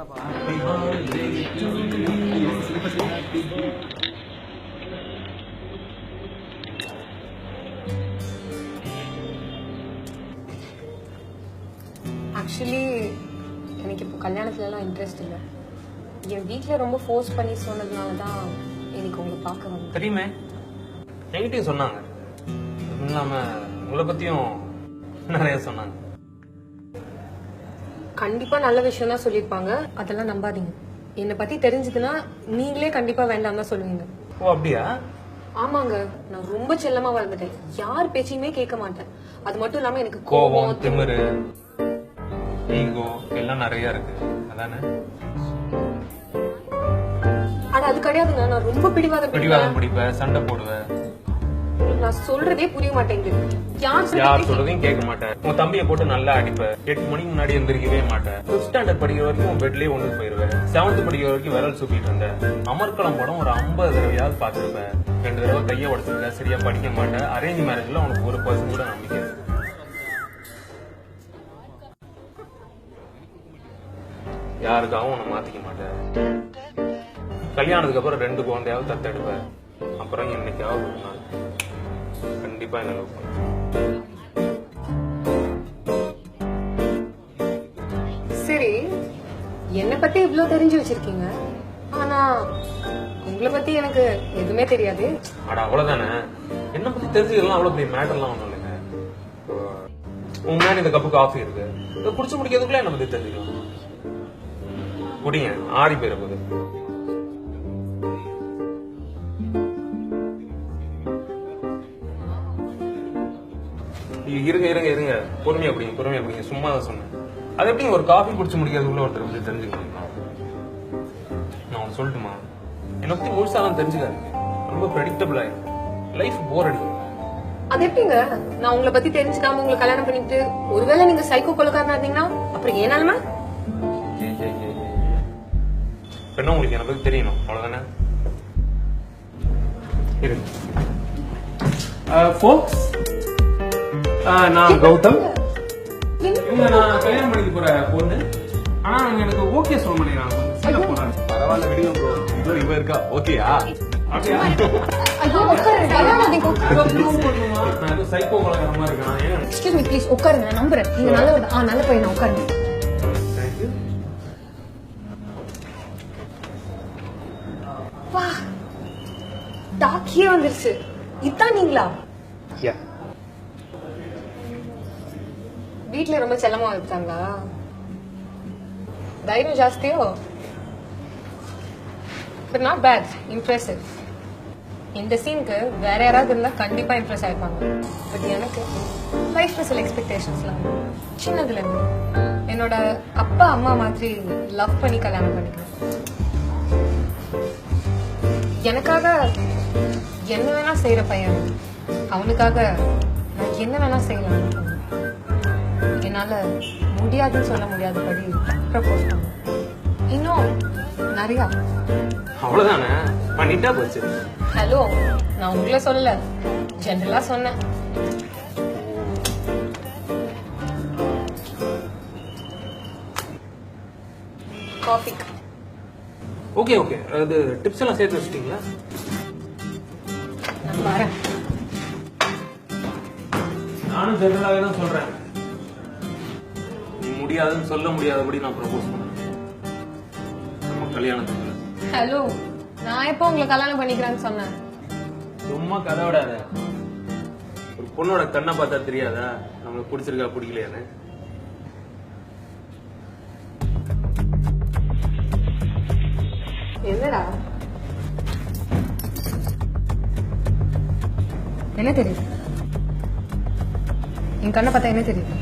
Actually எனக்கு இப்போ கல்யாணத்துலலாம் interest இல்லை. என் வீட்டில் ரொம்ப ஃபோர்ஸ் பண்ணி சொன்னதுனால தான் எனக்கு உங்களை பார்க்க வந்தேன். தெரியுமே, என்கிட்டயும் சொன்னாங்க. அதுவும் இல்லாமல் உங்களை பற்றியும் நிறைய சொன்னாங்க. கண்டிப்பாக நல்ல விஷயம் தான் சொல்லியிருப்பாங்க, அதெல்லாம் நம்பாதீங்க. என்னை பற்றி தெரிஞ்சதுன்னா நீங்களே கண்டிப்பாக வேண்டாம் தான் சொல்லுவீங்க. ஓ அப்படியா? ஆமாங்க, நான் ரொம்ப செல்லமாக வளர்ந்துட்டேன். யார் பேச்சையுமே கேட்க மாட்டேன். அது மட்டும் இல்லாமல் எனக்கு கோபம், திமிரு, ஈகோ எல்லாம் நிறைய இருக்கு. அதானே? ஆனா அது கிடையாதுங்க. நான் ரொம்ப பிடிவாதம் பிடிப்பேன், சண்டை போடுவேன். நான் சொல்றதே புரிய மாட்டேங்குது. யார் சொல்றதையும் கேட்க மாட்டேன். உன் தம்பியை போட்டு நல்லா அடிப்பேன். 8 மணிக்கு முன்னாடி எந்திரிக்கவே மாட்டேன். 5th ஸ்டாண்டர்ட் படிக்கிற வரைக்கும் பெட்லயே ஒன்று போயிருவேன். 7th படிக்கிற வரைக்கும் விரல் சூப்பிட்டு இருந்தேன். அமர்க்களம் படம் ஒரு 50 தடவையாவது பார்த்துருப்பேன். 2 தடவை கையை உடச்சிருக்கேன். சரியா படிக்க மாட்டேன். அரேஞ்ச் மேரேஜ்ல உனக்கு 1% கூட நம்பிக்கை. யாருக்காகவும் உன்னை மாத்திக்க மாட்டேன். கல்யாணத்துக்கு அப்புறம் 2 குழந்தையாவது தத்தெடுப்பேன். அப்புறம் என்னைக்காவது ஒரு நாள் கண்டிப்பா என்ன லவ் பண்ணுவேன். சரி, என்னை பத்தி இவ்வளவு தெரிஞ்சு வச்சிருக்கீங்க, ஆனா உங்களை பத்தி எனக்கு எதுவுமே தெரியாது. அட அவ்வளவுதானே. என்ன பத்தி தெரிஞ்சுக்கலாம் அவ்வளவு பெரிய மேட்டர்லாம் ஒண்ணும் இல்லைங்க. உங்க முன்னாடி இந்த கப்பு காஃபி இருக்கு, இதை குடிச்சு முடிக்கிறதுக்குள்ள என்ன பத்தி தெரிஞ்சுக்கலாம். குடிங்க, ஆறி போயிட போகுது. இருங்க இருங்க இருங்க, பொறுமையா குடிங்க. சும்மா தான் சொன்னேன். அது எப்படி ஒரு காஃபி குடிச்சு முடிக்கிறதுக்குள்ள ஒருத்தர் பத்தி தெரிஞ்சுக்கலாம். நான் ஒன்று சொல்லட்டுமா? என்னை பத்தி முழுசாலாம் தெரிஞ்சுக்காதீங்க. ரொம்ப ப்ரெடிக்டபிள் ஆயிடும். லைஃப் போர் அடிக்கும். அது எப்படிங்க? நான் உங்களை பத்தி தெரிஞ்சுக்காம உங்களை கல்யாணம் பண்ணிட்டு ஒருவேளை நீங்க சைக்கோ கொலைக்காரனா இருந்தீங்கன்னா அப்புறம் ஏனாலுமா? என்ன உங்களுக்கு என்னை பத்தி தெரியணும், அவ்வளவுதானே? இருங்க. நான் கௌதம். நான் கல்யாணம் பண்ணிக்க போற பொண்ணு. ஆனா எனக்கு ஓகே சொல்ல மாட்டேங்கிறாங்க. பரவாயில்ல விடுங்க ப்ரோ. இவ இருக்கா ஓகேயா? சைக்கோ கலகரமா இருக்கான். எக்ஸ்கியூஸ் மீ ப்ளீஸ், உட்காருங்க. நான் நம்புறேன் நீங்க நல்ல பையனா. உட்காருங்க. வா, டாக்கியே வந்துருச்சு. இதான் நீங்களா? வீட்டுல ரொம்ப செல்லமா வளர்த்தாங்களா? தைரியம் ஜாஸ்தியோ? But not bad, impressive. இந்த சீனுக்கு வேற யாராவது இருந்தா கண்டிப்பா இம்ப்ரெஸ் ஆயிருப்பாங்க. பட் எனக்கு லைஃப்ல சில எக்ஸ்பெக்டேஷன்ஸ்லாம் சின்னதுல இருந்து. என்னோட அப்பா அம்மா மாதிரி லவ் பண்ணி கல்யாணம் பண்ணிக்கிறேன். எனக்காக என்ன வேணா செய்யற பையன். அவனுக்காக நான் என்ன வேணா செய்யலாம். என்னால முடியாதுன்னு சொல்ல முடியாதபடி ப்ரப்போஸ் பண்ண. இன்னும் நிறையா. அவ்வளவுதானே, பண்ணிட்டா போச்சு. ஹலோ, நான் உங்களை சொல்லல, ஜெனரலா சொன்னேன். காஃபி. ஓகே ஓகே, அது டிப்ஸ் எல்லாம் சேர்த்து வச்சிட்டீங்களா? நான் வரேன். நானும் ஜெனரலாவே தான் சொல்றேன். முடியாதுன்னு சொல்ல முடியாதபடி நான் ப்ரப்போஸ் பண்ணேன் நம்ம கல்யாணத்துக்கு. ஹலோ, நான் எப்போ உங்களை கல்யாணம் பண்ணிக்கிறேன்னு சொன்னேன்? சும்மா கதை விடாத. ஒரு பொண்ணோட கண்ணை பார்த்தா தெரியாதா நம்மளுக்கு பிடிச்சிருக்கா பிடிக்கலையான்னு? என்னடா என்ன தெரியுது? என் கண்ணை பார்த்தா என்ன தெரியுது?